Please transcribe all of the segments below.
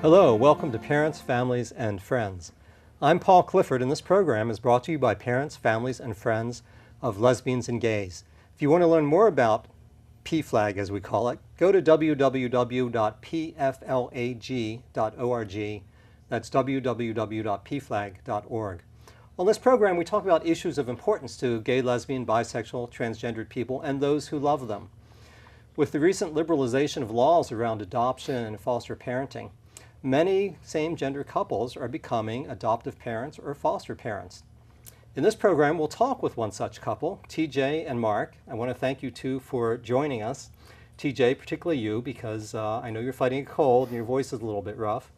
Hello, welcome to Parents, Families, and Friends. I'm Paul Clifford, and this program is brought to you by parents, families, and friends of lesbians and gays. If you want to learn more about PFLAG, as we call it, go to www.pflag.org. That's www.pflag.org. On this program, we talk about issues of importance to gay, lesbian, bisexual, transgendered people, and those who love them. With the recent liberalization of laws around adoption and foster parenting, many same-gender couples are becoming adoptive parents or foster parents. In this program, we'll talk with one such couple, TJ and Mark. I want to thank you two for joining us. TJ, particularly you, because I know you're fighting a cold and your voice is a little bit rough.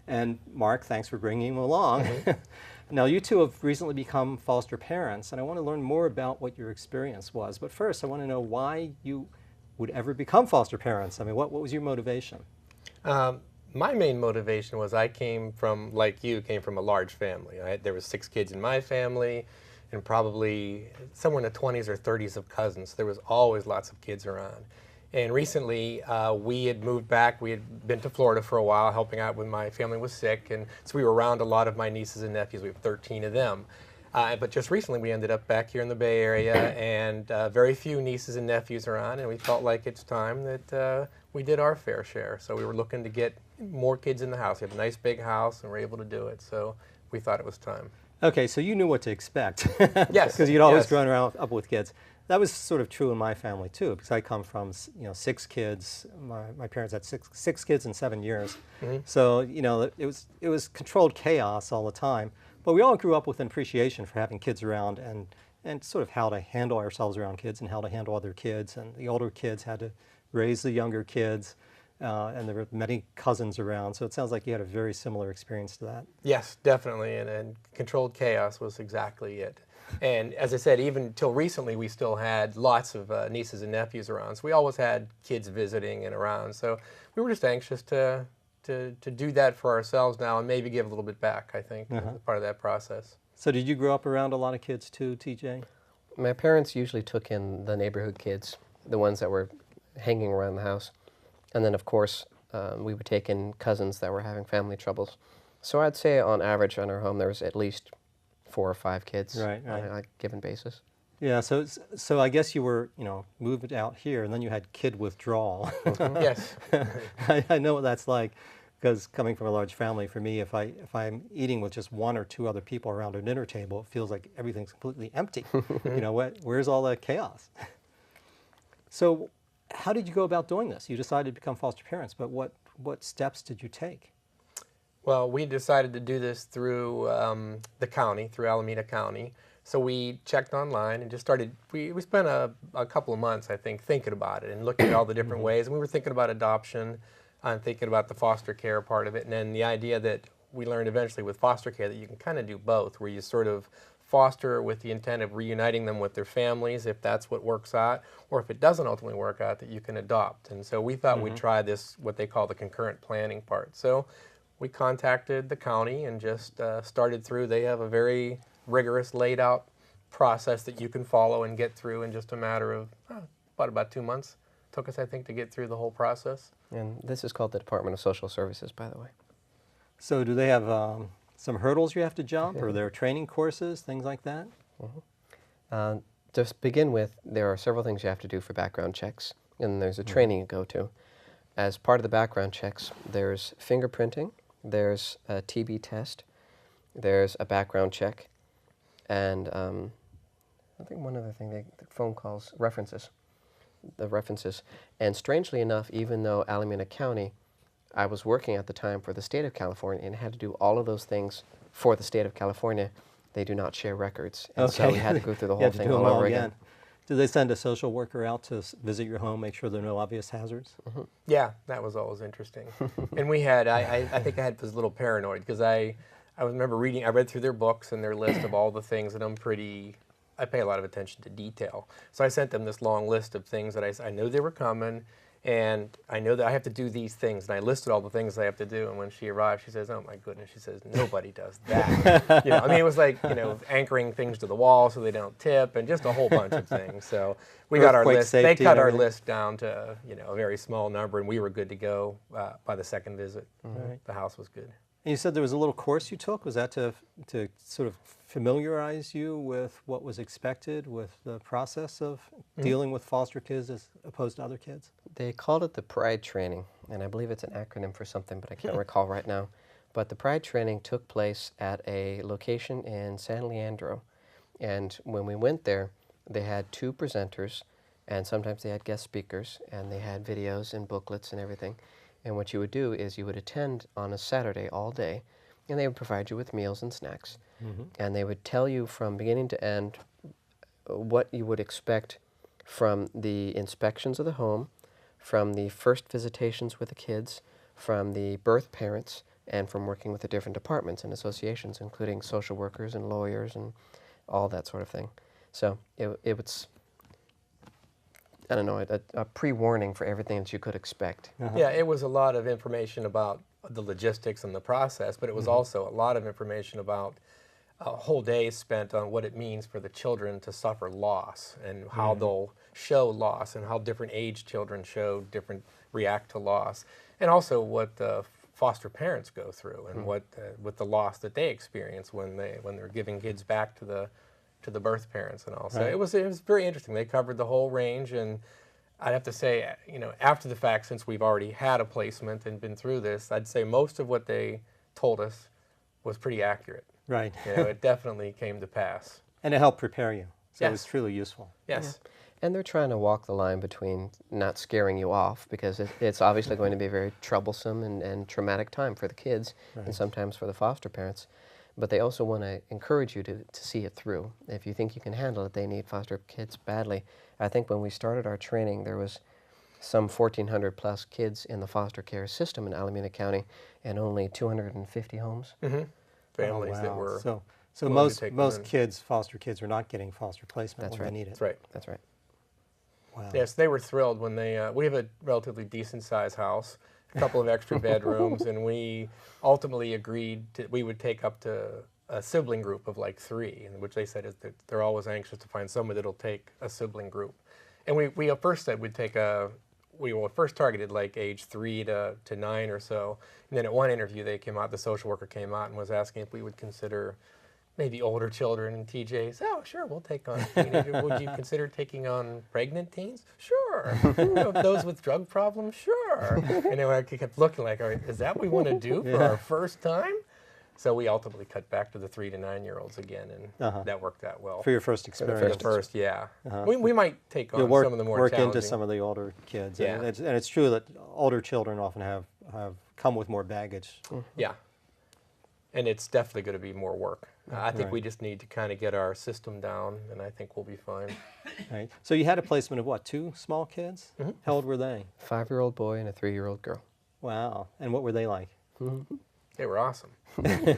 And Mark, thanks for bringing him along. Mm-hmm. Now, you two have recently become foster parents, and I want to learn more about what your experience was. But first, I want to know why you would ever become foster parents. I mean, what was your motivation? My main motivation was I came from, like you, came from a large family. There was 6 kids in my family and probably somewhere in the 20s or 30s of cousins. There was always lots of kids around. And recently we had moved back. We had been to Florida for a while helping out when my family was sick. And so we were around a lot of my nieces and nephews. We have 13 of them. But just recently we ended up back here in the Bay Area and very few nieces and nephews around. And we felt like it's time that we did our fair share. So we were looking to get more kids in the house. We have a nice big house and we're able to do it. So we thought it was time. Okay, so you knew what to expect. Yes. Because you'd always grown up with kids. That was sort of true in my family too, because I come from 6 kids. My parents had six kids in 7 years. Mm-hmm. So it was controlled chaos all the time. But we all grew up with an appreciation for having kids around and sort of how to handle ourselves around kids and how to handle other kids. And the older kids had to raise the younger kids. And there were many cousins around, so it sounds like you had a very similar experience to that. Yes, definitely, and controlled chaos was exactly it. And as I said, even till recently, we still had lots of nieces and nephews around, so we always had kids visiting and around. So we were just anxious to do that for ourselves now and maybe give a little bit back, I think, as part of that process. So did you grow up around a lot of kids too, TJ? My parents usually took in the neighborhood kids, the ones that were hanging around the house. And then, of course, we would take in cousins that were having family troubles. So I'd say on average in our home there was at least 4 or 5 kids on a given basis. Yeah, so I guess you were, moved out here and then you had kid withdrawal. Mm-hmm. Yes. I know what that's like, because coming from a large family, for me, if I'm eating with just 1 or 2 other people around a dinner table, it feels like everything's completely empty. Where's all the chaos? So how did you go about doing this? You decided to become foster parents, but what steps did you take? Well, we decided to do this through the county, through Alameda County. So we checked online and just started, we spent a couple of months, I think, thinking about it and looking at all the different ways. And we were thinking about adoption and thinking about the foster care part of it. And then the idea that we learned eventually with foster care that you can kind of do both, where you sort of foster with the intent of reuniting them with their families if that's what works out, or if it doesn't ultimately work out, that you can adopt. And so we thought we'd try this, what they call the concurrent planning part. So we contacted the county and just started through. They have a very rigorous laid out process that you can follow and get through in just a matter of about 2 months. Took us, I think, to get through the whole process. And this is called the Department of Social Services, by the way. So do they have some hurdles you have to jump, or there are training courses, things like that? To begin with, there are several things you have to do for background checks, and there's a training you go to. As part of the background checks, there's fingerprinting, there's a TB test, there's a background check, and I think one other thing, the phone calls, references. And strangely enough, even though Alameda County, I was working at the time for the state of California and had to do all of those things for the state of California, they do not share records. And so we had to go through the whole thing all over again. Do they send a social worker out to visit your home, make sure there are no obvious hazards? Yeah, that was always interesting. And we had, I think I was a little paranoid because I remember I read through their books and their list of all the things, and I pay a lot of attention to detail. So I sent them this long list of things that I knew they were coming, And I know that I have to do these things, and I listed all the things I have to do. And when she arrived, she says, "Oh my goodness!" She says, "Nobody does that." I mean, it was like anchoring things to the wall so they don't tip, and just a whole bunch of things. So we got our Earthquake list. They safety cut and our everything. list down to a very small number, and we were good to go by the second visit. Right. The house was good. And you said there was a little course you took. Was that to sort of familiarize you with what was expected with the process of dealing with foster kids as opposed to other kids? They called it the Pride Training, and I believe it's an acronym for something, but I can't recall right now. But the Pride Training took place at a location in San Leandro, and when we went there, they had 2 presenters, and sometimes they had guest speakers, and they had videos and booklets and everything. And what you would do is you would attend on a Saturday all day, and they would provide you with meals and snacks. And they would tell you from beginning to end what you would expect from the inspections of the home, from the first visitations with the kids, from the birth parents, and from working with the different departments and associations, including social workers and lawyers and all that sort of thing. So it was, I don't know, a pre-warning for everything that you could expect. Yeah, it was a lot of information about the logistics and the process, but it was also a lot of information about a whole day spent on what it means for the children to suffer loss and how they'll show loss and how different age children react to loss, and also what the foster parents go through and what with the loss that they experience when they're giving kids back to the birth parents and all. So Right. it was very interesting. They covered the whole range, and I'd have to say, after the fact, since we've already had a placement and been through this, I'd say most of what they told us was pretty accurate. Right. It definitely came to pass. And it helped prepare you. So it was Yes. truly useful. Yes. And they're trying to walk the line between not scaring you off, because it's obviously going to be a very troublesome and traumatic time for the kids and sometimes for the foster parents. But they also want to encourage you to see it through. If you think you can handle it, they need foster kids badly. I think when we started our training, there was some 1,400 plus kids in the foster care system in Alameda County and only 250 homes. Families Oh, that wow. were So willing to take them most in. kids, foster kids, are not getting foster placement That's when right. they need it. That's right. That's right. Wow. Yes, they were thrilled when we have a relatively decent sized house, a couple of extra bedrooms, and we ultimately agreed we would take up to a sibling group of like 3, which they said is that they're always anxious to find someone that'll take a sibling group. And we at first said we were first targeted like age 3 to 9 or so. And then at one interview the social worker came out and was asking if we would consider maybe older children, and TJ said, "Oh, sure, we'll take on teenagers. Would you consider taking on pregnant teens? Sure. Those with drug problems? Sure." And then I kept looking like, "All right, is that what we want to do for our first time?" So we ultimately cut back to the 3 to 9-year-olds again, and that worked out well. For your first For experience. the first, yeah. We might take on You'll work, some of the more work challenging. into some of the older kids. Yeah. And it's true that older children often have come with more baggage. Yeah. And it's definitely going to be more work. I think Right. we just need to kind of get our system down, and I think we'll be fine. Right. So you had a placement of what, 2 small kids? How old were they? 5-year-old boy and a 3-year-old girl. Wow. And what were they like? They were awesome.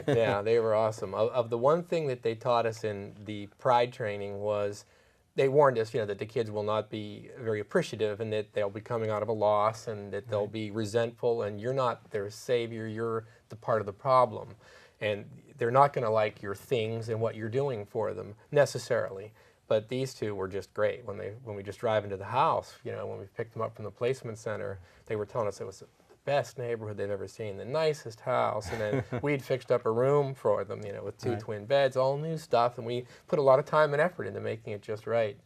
Yeah, they were awesome. Of the one thing that they taught us in the Pride training was they warned us, that the kids will not be very appreciative and that they'll be coming out of a loss and that they'll be resentful, and you're not their savior, you're the part of the problem. And they're not going to like your things and what you're doing for them necessarily. But these 2 were just great. When we just drive into the house, when we picked them up from the placement center, they were telling us it was the best neighborhood they've ever seen, the nicest house. And then we'd fixed up a room for them, with 2 twin beds, all new stuff. And we put a lot of time and effort into making it just right.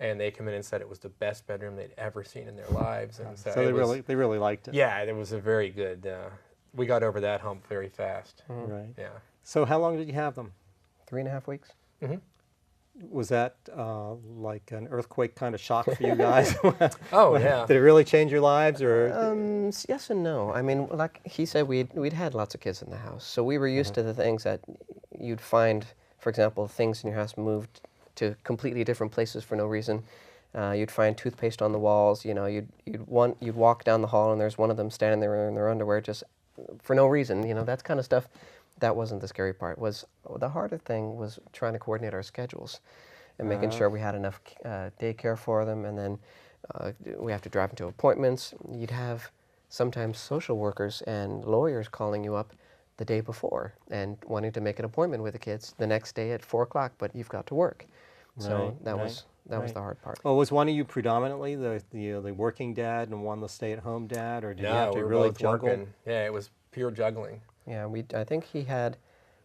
And they come in and said it was the best bedroom they'd ever seen in their lives. And So they really liked it. Yeah, it was a very good. We got over that hump very fast. Right. Yeah. So how long did you have them? 3.5 weeks. Was that like an earthquake kind of shock for you guys? Oh yeah. Did it really change your lives, or? Yes and no. I mean, like he said, we'd had lots of kids in the house, so we were used to the things that you'd find. For example, things in your house moved to completely different places for no reason. You'd find toothpaste on the walls. You'd walk down the hall and there's one of them standing there in their underwear just for no reason. That kind of stuff. That wasn't the scary part. The harder thing was trying to coordinate our schedules and making sure we had enough daycare for them, and then We have to drive into appointments. You'd have sometimes social workers and lawyers calling you up the day before and wanting to make an appointment with the kids the next day at 4 o'clock, but you've got to work. So that was the hard part. Well, was one of you predominantly the working dad and one the stay-at-home dad, or did you have No, to we were really both juggle? working. Yeah, it was pure juggling. Yeah, I think he had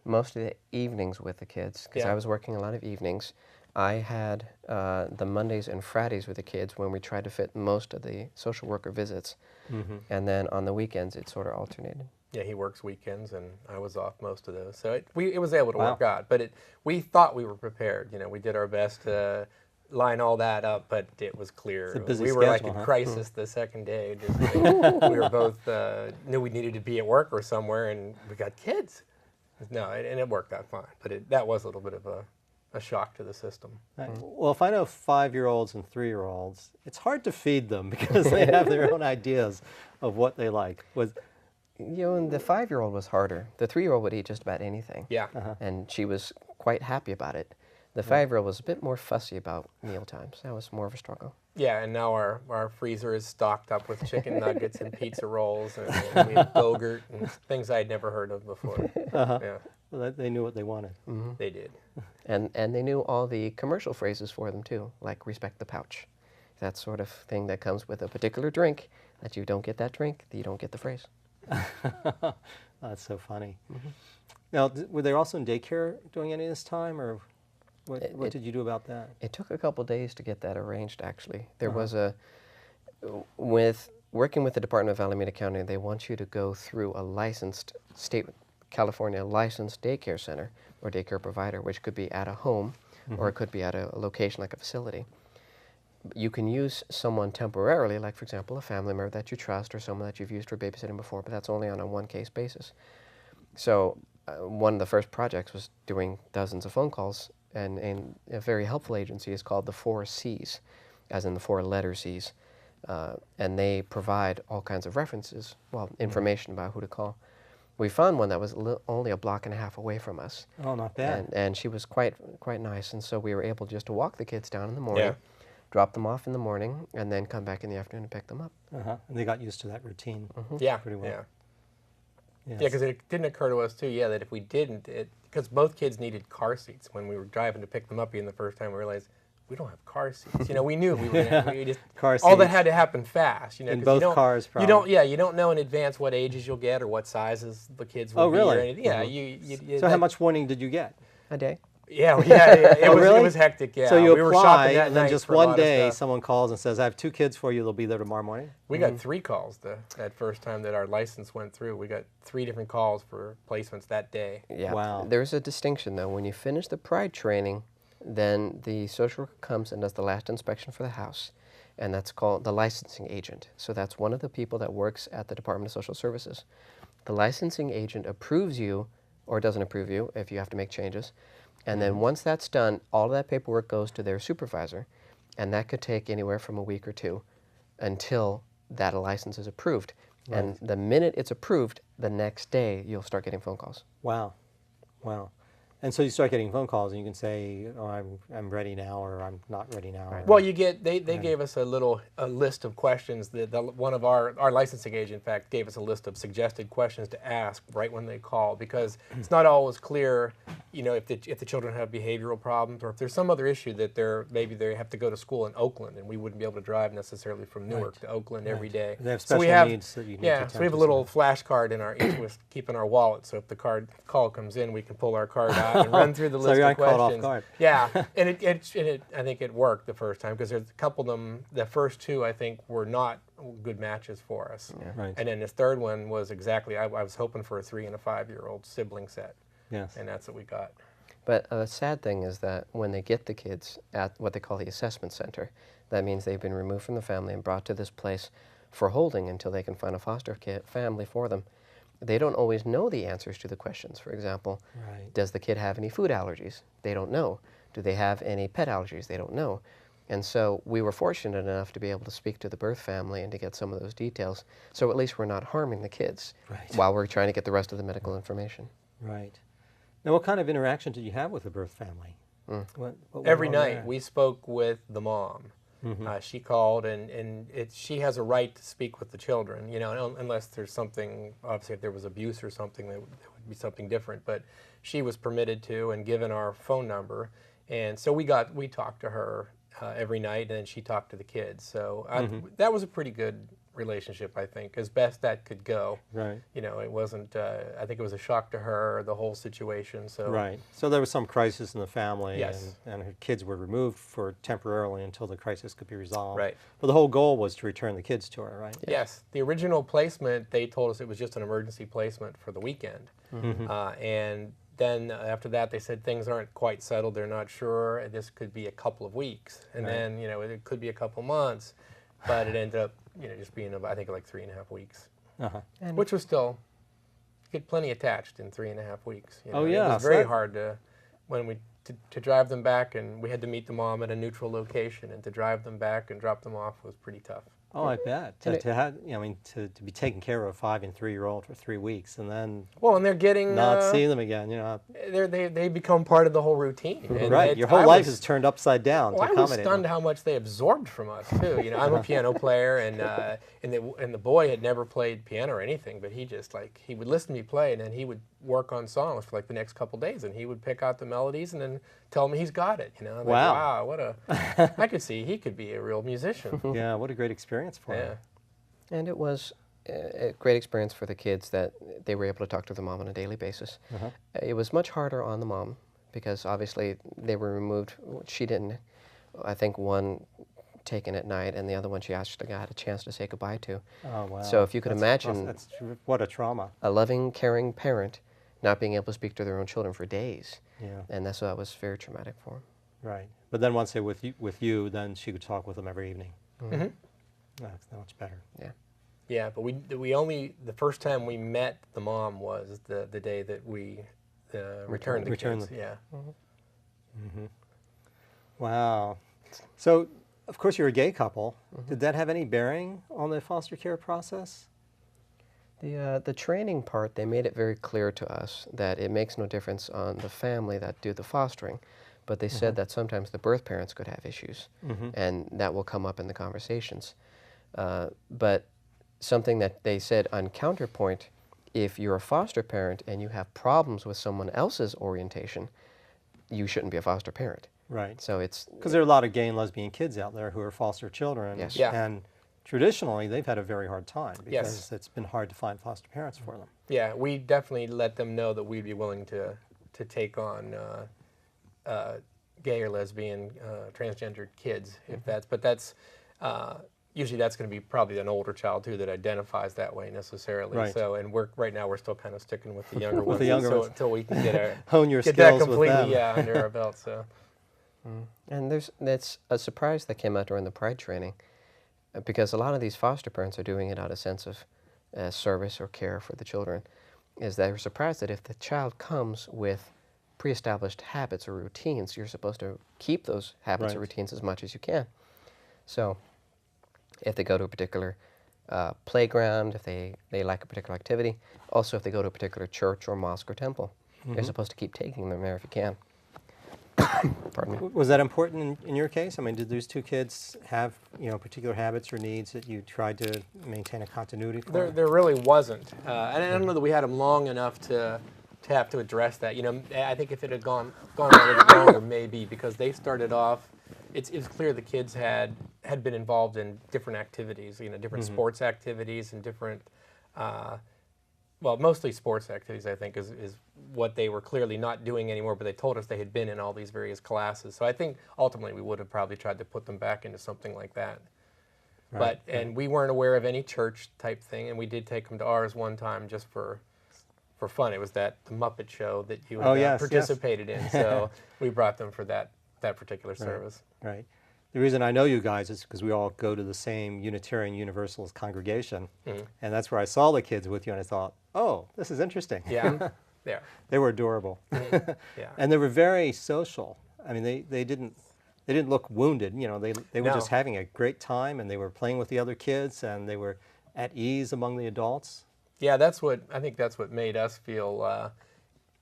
most of the evenings with the kids because Yeah. I was working a lot of evenings. I had the Mondays and Fridays with the kids when we tried to fit most of the social worker visits. And then on the weekends, it sort of alternated. Yeah, he works weekends, and I was off most of those. So it was able to Wow. work out. But we thought we were prepared. You know, we did our best to line all that up, but it was clear. It's a busy we were like schedule, in huh? crisis the second day. Just, we were both knew we needed to be at work or somewhere, and we got kids. No, and it worked out fine. But that was a little bit of a shock to the system. Right. Well, if I know 5-year-olds and 3-year-olds, it's hard to feed them because they have their own ideas of what they like. You know, and the 5-year-old was harder. The 3-year-old would eat just about anything. Yeah. And she was quite happy about it. The 5-year-old was a bit more fussy about meal times. That was more of a struggle. Yeah, and now our freezer is stocked up with chicken nuggets and pizza rolls, and we have Go-Gurt and things I'd never heard of before. Yeah, Well, they knew what they wanted. they did. And they knew all the commercial phrases for them too, like respect the pouch. That sort of thing that comes with a particular drink, that you don't get that drink, you don't get the phrase. That's so funny. Now, were they also in daycare during any of this time, or what did you do about that? It took a couple days to get that arranged, actually. There was with working with the Department of Alameda County, they want you to go through a licensed California licensed daycare center or daycare provider, which could be at a home or it could be at a location like a facility. You can use someone temporarily, like for example, a family member that you trust or someone that you've used for babysitting before, but that's only on a one-case basis. So one of the first projects was doing dozens of phone calls, and a very helpful agency is called the 4 C's, as in the 4-letter C's, and they provide all kinds of references, well, information about who to call. We found one that was only a block and a half away from us. Oh, not bad. And she was quite nice, and so we were able just to walk the kids down in the morning, Yeah. drop them off in the morning, and then come back in the afternoon and pick them up. And they got used to that routine. Yeah, Pretty well. yeah. Yes. Yeah, because it didn't occur to us too, that if we didn't, because both kids needed car seats when we were driving to pick them up, even the first time we realized we don't have car seats. You know, we knew we were gonna, just, Car all that seats. had to happen fast. You know, In 'cause both you don't, cars, You probably. don't know in advance what ages you'll get or what sizes the kids will Oh, be. really? Or anything. Yeah, you So how much warning did you get? A day. Yeah. Oh, really? It was hectic. Yeah. So you we were apply, shopping that and then night just for a one lot of day stuff. someone calls and says, I have 2 kids for you, they'll be there tomorrow morning? We got 3 calls that first time that our license went through. We got 3 different calls for placements that day. Yeah. Wow. There's a distinction, though. When you finish the Pride training, then the social worker comes and does the last inspection for the house, and that's called the licensing agent. So that's one of the people that works at the Department of Social Services. The licensing agent approves you or doesn't approve you if you have to make changes, and then once that's done, all of that paperwork goes to their supervisor, and that could take anywhere from a week or 2 until that license is approved. Right. And the minute it's approved, the next day you'll start getting phone calls. Wow. Wow. And so you start getting phone calls, and you can say, "Oh, I'm ready now," or "I'm not ready now." Right. or- Well, they gave us a list of questions that one of our licensing agent, in fact, gave us a list of suggested questions to ask right when they call, because it's not always clear, you know, if the children have behavioral problems or if there's some other issue that maybe they have to go to school in Oakland and we wouldn't be able to drive necessarily from Newark to Oakland every day. They have So we special needs that you need to yeah, attend so we have a to, little flashcard in each of us keep in our wallet. So if the call comes in, we can pull our card out and run through the So list you're of not caught off questions. guard. Yeah, and I think it worked the first time, because there's a couple of them. The first 2 I think were not good matches for us, Right. and then this third one was exactly. I was hoping for a 3- and a 5-year-old sibling set, Yes. and that's what we got. But the sad thing is that when they get the kids at what they call the assessment center, that means they've been removed from the family and brought to this place for holding until they can find a foster family for them. They don't always know the answers to the questions. For example, Right. does the kid have any food allergies? They don't know. Do they have any pet allergies? They don't know. And so we were fortunate enough to be able to speak to the birth family and to get some of those details. So at least we're not harming the kids Right. while we're trying to get the rest of the medical information. Right. Now, what kind of interaction did you have with the birth family? What Mm. went Every on night there? we spoke with the mom. She called, and she has a right to speak with the children, you know, unless there's something, obviously if there was abuse or something, that would be something different. But she was permitted to and given our phone number. And so we talked to her every night, and then she talked to the kids. So that was a pretty good relationship, I think, as best that could go. Right. You know, it wasn't, I think it was a shock to her, the whole situation. So Right. So there was some crisis in the family, Yes. and her kids were removed for temporarily until the crisis could be resolved. Right. But the whole goal was to return the kids to her, right? Yes, the original placement, they told us it was just an emergency placement for the weekend. And then after that, they said things aren't quite settled. They're not sure. This could be a couple of weeks. And then, you know, it could be a couple months. But it ended up, you know, just being, I think, like 3.5 weeks. Which was still, you get plenty attached in 3.5 weeks. You know? Oh, yeah. It was very hard to drive them back, and we had to meet the mom at a neutral location, and to drive them back and drop them off was pretty tough. Oh, I bet. To have, you know, I mean, to be taking care of a 5- and 3-year-old for 3 weeks, and then Well, and they're getting not seeing them again, you know. they become part of the whole routine. And Right. Your whole life is turned upside down to Well, I was accommodate stunned them. how much they absorbed from us too. You know, I'm a piano player, and the boy had never played piano or anything, but he just he would listen to me play, and then he would work on songs for like the next couple days, and he would pick out the melodies and then tell me he's got it. You know, I'm like, Wow. wow, what a! I could see he could be a real musician. Yeah, what a great experience for Yeah. him. And it was a great experience for the kids that they were able to talk to their mom on a daily basis. It was much harder on the mom because obviously they were removed. She didn't, I think one taken at night and the other one she actually got a chance to say goodbye to. Oh, wow. So if you could imagine what a trauma. a loving, caring parent not being able to speak to their own children for days. Yeah. And that was very traumatic for them. Right. But then once they were with you, then she could talk with them every evening. That's much better. Yeah. Yeah, but we only, the first time we met the mom was the day that we returned the kids. Yeah. Wow. So, of course, you're a gay couple. Did that have any bearing on the foster care process? The training part, they made it very clear to us that it makes no difference on the family that do the fostering, but they said that sometimes the birth parents could have issues, and that will come up in the conversations. But something that they said on counterpoint, if you're a foster parent and you have problems with someone else's orientation, you shouldn't be a foster parent. Right. So it's... Because there are a lot of gay and lesbian kids out there who are foster children. Yes. Yeah. And traditionally, they've had a very hard time because Yes. it's been hard to find foster parents for them. Yeah, we definitely let them know that we'd be willing to take on gay or lesbian, transgendered kids, if that's usually that's going to be probably an older child too that identifies that way necessarily. Right. So, and right now we're still kind of sticking with the younger ones, the younger ones. until we can get Hone your get that skills with completely them. under our belt. So. And that's a surprise that came out during the Pride training, because a lot of these foster parents are doing it out of sense of service or care for the children, is they're surprised that if the child comes with pre-established habits or routines, you're supposed to keep those habits or routines as much as you can. So if they go to a particular playground, if they like a particular activity, also if they go to a particular church or mosque or temple, you're supposed to keep taking them there if you can. Pardon me. Was that important in your case? I mean, did those two kids have, you know, particular habits or needs that you tried to maintain a continuity for? There really wasn't, and I don't know that we had them long enough to have to address that. You know, I think if it had gone a little bit longer, maybe, because they started off. It's clear the kids had been involved in different activities, you know, different sports activities and different, well, mostly sports activities, I think, is what they were clearly not doing anymore, but they told us they had been in all these various classes. So I think ultimately we would have probably tried to put them back into something like that. Right. And we weren't aware of any church type thing, and we did take them to ours one time just for fun. It was the Muppet Show that you had participated in, so we brought them for that particular service. Right. The reason I know you guys is because we all go to the same Unitarian Universalist congregation, and that's where I saw the kids with you, and I thought, oh, this is interesting. Yeah, yeah. They were adorable. Yeah. And they were very social. I mean, they didn't look wounded. You know, they were just having a great time, and they were playing with the other kids, and they were at ease among the adults. Yeah, I think that's what made us feel.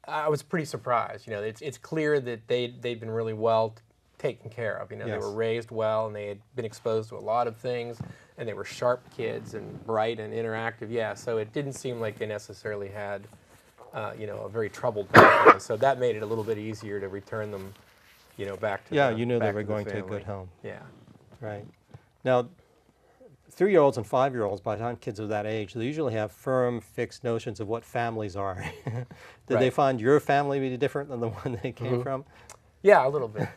I was pretty surprised. You know, it's clear that they'd been really well taken care of. You know, Yes. they were raised well, and they had been exposed to a lot of things, and they were sharp kids and bright and interactive. Yeah, so it didn't seem like they necessarily had, you know, a very troubled background. So that made it a little bit easier to return them, you know, back to Yeah, the, you knew they back were to the going to a family. good home. Yeah. Right. Now, 3-year-olds and 5-year-olds, by the time kids are that age, they usually have firm, fixed notions of what families are. Did they Right. find your family to be different than the one they came from? Yeah, a little bit.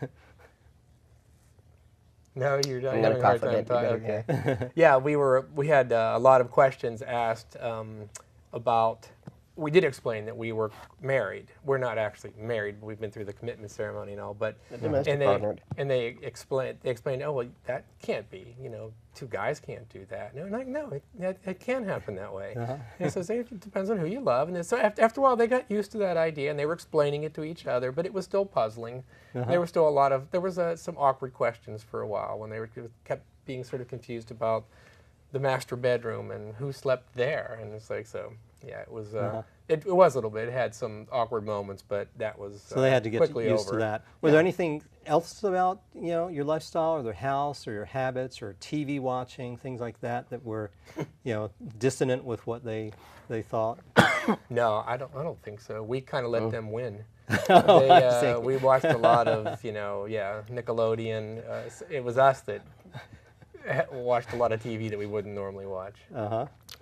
No, you're I'm having a hard time confident, you talking. better- Okay. Yeah, we had a lot of questions asked about. We did explain that we were married. We're not actually married. We've been through the commitment ceremony and all, but domestic and they partnered. and they explained. Oh well, that can't be. You know, two guys can't do that. No, like no, it can happen that way. And so it depends on who you love. And so after a while, they got used to that idea, and they were explaining it to each other. But it was still puzzling. There was still some awkward questions for a while when they kept being sort of confused about the master bedroom and who slept there. And it's like, so yeah, it was it was a little bit. It had some awkward moments, but that was So they had to get quickly used over. to that. Were there anything else about, you know, your lifestyle or their house or your habits or TV watching, things like that that were, you know, dissonant with what they thought? No, I don't think so. We kind of let them win. Oh, I see. We watched a lot of, you know, Nickelodeon. It was us that watched a lot of TV that we wouldn't normally watch.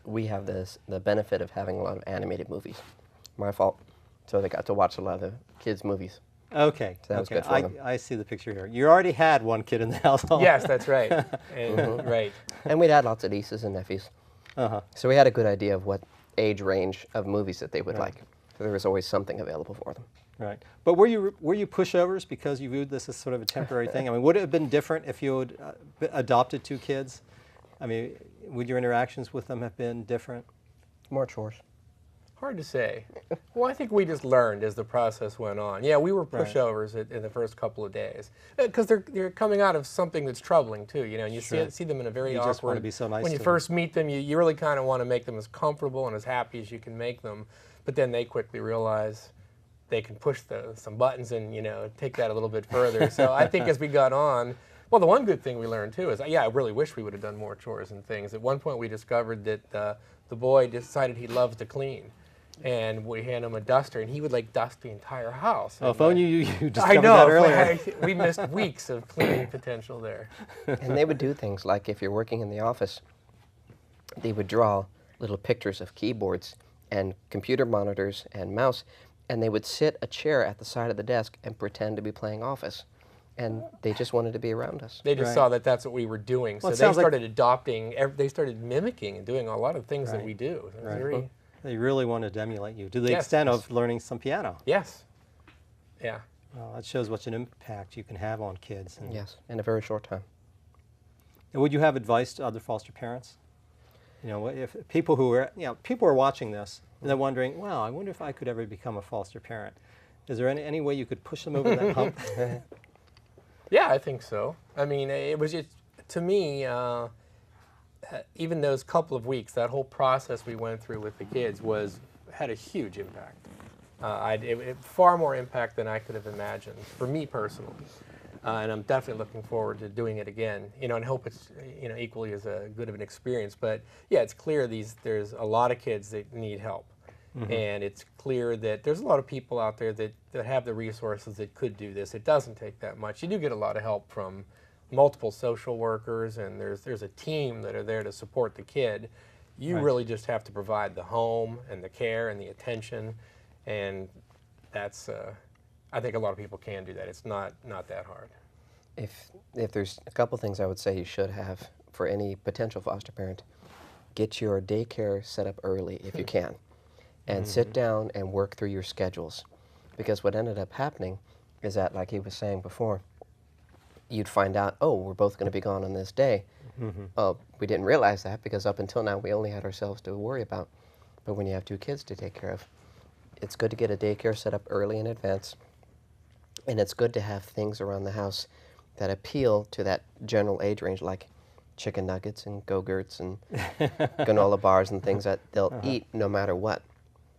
We have the benefit of having a lot of animated movies. My fault. So they got to watch a lot of kids' movies. Okay. So that was okay. good for them. I see the picture here. You already had one kid in the household. Yes, that's right. And, right. And we'd had lots of nieces and nephews. So we had a good idea of what age range of movies that they would like. So there was always something available for them. Right. But were you pushovers because you viewed this as sort of a temporary thing? I mean, would it have been different if you had adopted 2 kids? I mean, would your interactions with them have been different? More chores. Hard to say. Well, I think we just learned as the process went on. Yeah, we were pushovers in the first couple of days because they're coming out of something that's troubling too. You know, and you see them in a very You awkward. just want to be so nice when you to them. first meet them, you really kind of want to make them as comfortable and as happy as you can make them. But then they quickly realize they can push some buttons and, you know, take that a little bit further. So I think as we got on, well, the one good thing we learned too is, yeah, I really wish we would have done more chores and things. At one point we discovered that the boy decided he loves to clean. And we hand him a duster, and he would like dust the entire house. Oh, if only you discovered I know, that earlier. we missed weeks of cleaning potential there. And they would do things like if you're working in the office, they would draw little pictures of keyboards and computer monitors and mouse, and they would sit a chair at the side of the desk and pretend to be playing Office. And they just wanted to be around us. They just Right. saw that that's what we were doing. Well, So it they sounds like- started adopting, they started mimicking and doing a lot of things that we do. It was very, They really wanted to emulate you, to the Yes. extent of learning some piano. yes. Yeah. Well, that shows what an impact you can have on kids. And, Yes, in a very short time. and would you have advice to other foster parents? You know, if people who are, people are watching this and they're wondering, wow, I wonder if I could ever become a foster parent. Is there any way you could push them over that hump? Yeah, I think so. I mean, it was just, to me, even those couple of weeks, that whole process we went through with the kids had a huge impact. Far more impact than I could have imagined, for me personally. And I'm definitely looking forward to doing it again, and hope it's, equally as good of an experience. But yeah, it's clear there's a lot of kids that need help. And it's clear that there's a lot of people out there that have the resources that could do this. It doesn't take that much. You do get a lot of help from multiple social workers, and there's a team that are there to support the kid. You really just have to provide the home and the care and the attention, and that's I think a lot of people can do that. It's not that hard. If there's a couple things I would say you should have for any potential foster parent, get your daycare set up early if you can, and sit down and work through your schedules. Because what ended up happening is that, like he was saying before, you'd find out, oh, we're both going to be gone on this day. We didn't realize that because up until now we only had ourselves to worry about. But when you have 2 kids to take care of, it's good to get a daycare set up early in advance. And it's good to have things around the house that appeal to that general age range, like chicken nuggets and Go-Gurts and granola bars and things that they'll eat no matter what.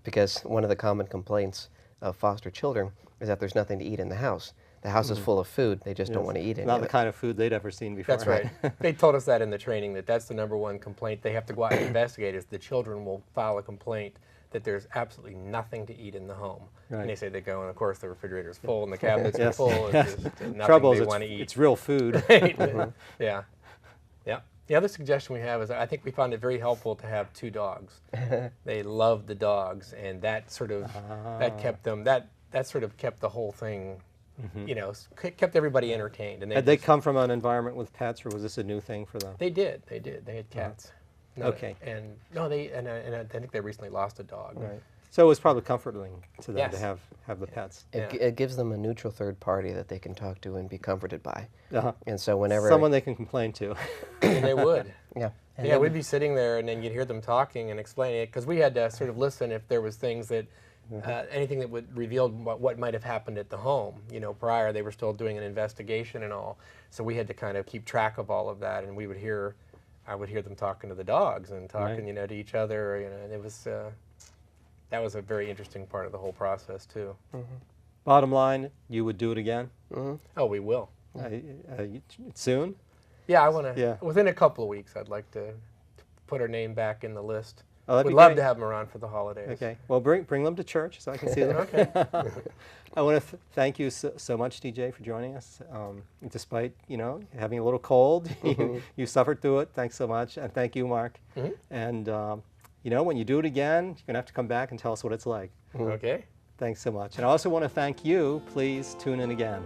Because one of the common complaints of foster children is that there's nothing to eat in the house. The house is full of food. They just don't Yes. want to eat any Not of the it. kind of food they'd ever seen before. That's right. They told us that in the training, that that's the #1 complaint. They have to go out and investigate is the children will file a complaint that there's absolutely nothing to eat in the home. Right. And they say they go, and of course the refrigerator's full and the cabinets are Yes. full. It's Yes. just nothing Trouble is they want to eat. it's real food. Right. Yeah. Yeah. The other suggestion we have is I think we found it very helpful to have 2 dogs. They loved the dogs, and that sort of that kept them that sort of kept the whole thing, you know, kept everybody entertained. And Had they come from an environment with pets, or was this a new thing for them? They did. They did. They had cats. No, Okay. And no, and I think they recently lost a dog. Right. So it was probably comforting to them to Yes. have the pets. It gives them a neutral third party that they can talk to and be comforted by. Uh-huh. And so whenever Someone they can complain to. And they would. yeah, and Yeah, then- we'd be sitting there, and then you'd hear them talking and explaining it, because we had to sort of listen if there was things that, anything that would reveal what might have happened at the home. You know, prior they were still doing an investigation and all, so we had to kind of keep track of all of that, and I would hear them talking to the dogs and talking, Right. you know, to each other. You know, and it was that was a very interesting part of the whole process too. Bottom line, you would do it again Oh, we will. soon? Yeah, I want to. Yeah. Within a couple of weeks, I'd like to put her name back in the list. Oh, that'd We'd be love great. to have them around for the holidays. Okay. Well, bring them to church so I can see them. Okay. I want to thank you so much, DJ, for joining us. Despite having a little cold, you suffered through it. Thanks so much, and thank you, Mark. And when you do it again, you're gonna have to come back and tell us what it's like. Okay. Thanks so much. And I also want to thank you. Please tune in again.